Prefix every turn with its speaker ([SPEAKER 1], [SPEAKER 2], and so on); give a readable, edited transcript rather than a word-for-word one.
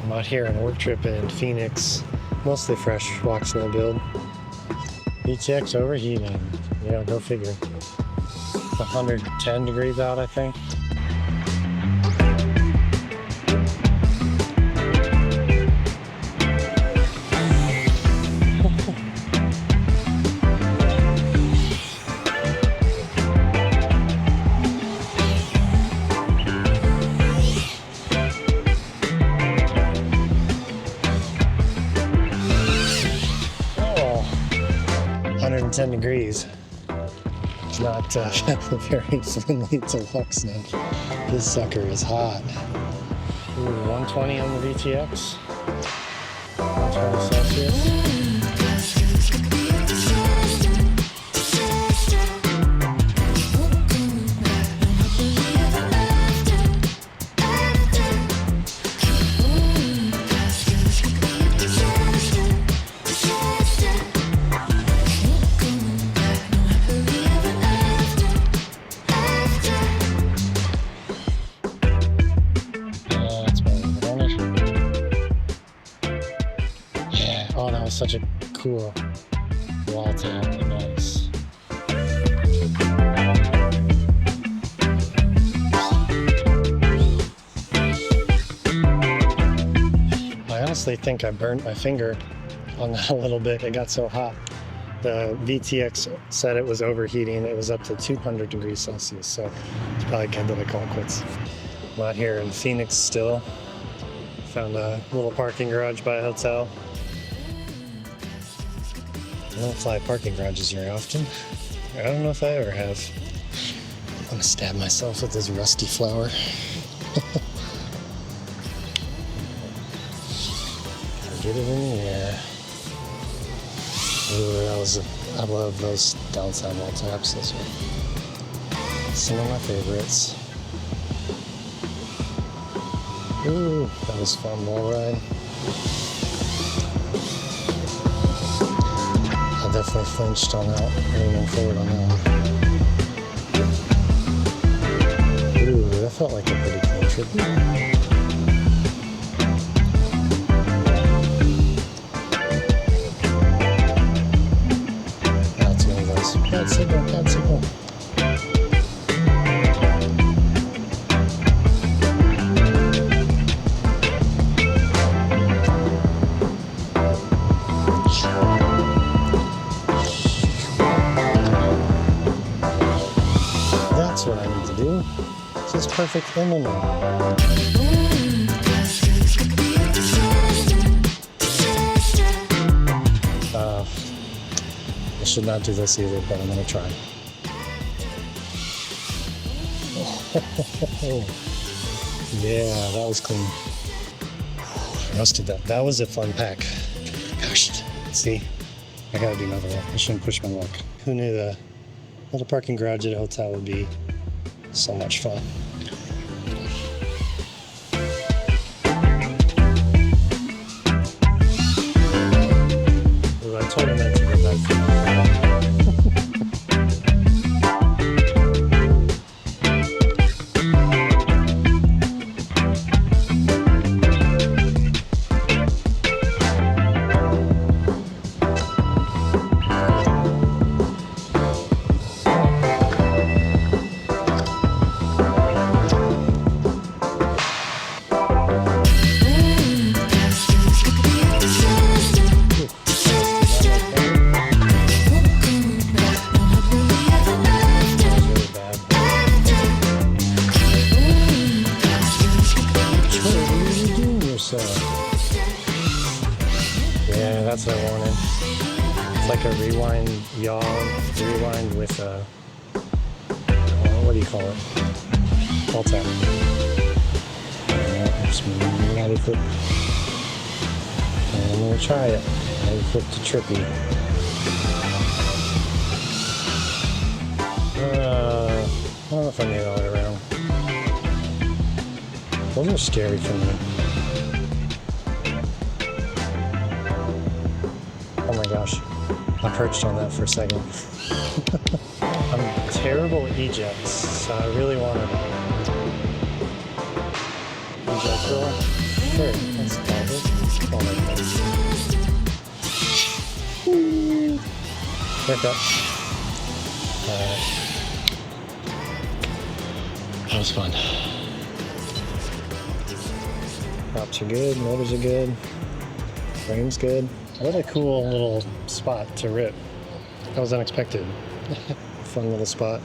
[SPEAKER 1] I'm out here on a work trip in Phoenix, mostly fresh Walksnail build. ejects overheating. Yeah, go figure. It's 110 degrees out, I think. Oh, 110 degrees. It's not very friendly to Walksnail. This sucker is hot. Ooh, 120 on the VTX. 120 Celsius. Oh, that was such a cool wall tap. Nice. I honestly think I burnt my finger on that a little bit. It got so hot. The VTX said it was overheating. It was up to 200 degrees Celsius, so it's probably good that I call it quits. I'm out here in Phoenix still. Found a little parking garage by a hotel. I don't fly parking garages very often. I don't know if I ever have. I'm gonna stab myself with this rusty flower. Gotta get it in the air. Ooh, I love those downside wall taps. Those are some of my favorites. Ooh, that was fun wall ride. Definitely flinched on that, leaning forward on that one. Ooh, that felt like a pretty clean trippy. That's one of those. Bad signal, bad signal. That's what I need to do. This is perfect MMA. I should not do this either, but I'm gonna try. Yeah, that was clean. Rusted that. That was a fun pack. Gosh, see, I gotta do another one. I shouldn't push my luck. Who knew the little parking garage at a hotel would be so much fun. Ooh, I totally meant to go back for that. Yeah, that's what I wanted. It's like a rewind yaw, rewind with a, what do you call it? All tap. Mattyflip. And I'm gonna try it. Mattyflip to trippy. I don't know if I made it all the way around. Those are scary for me. Oh my gosh, I perched on that for a second. I'm terrible at ejects, so I really want to eject roll. Sure, that's fine. Oh my God. Haircut. That was fun. Props are good, motors are good, frame's good. What a cool little spot to rip. That was unexpected. Fun little spot.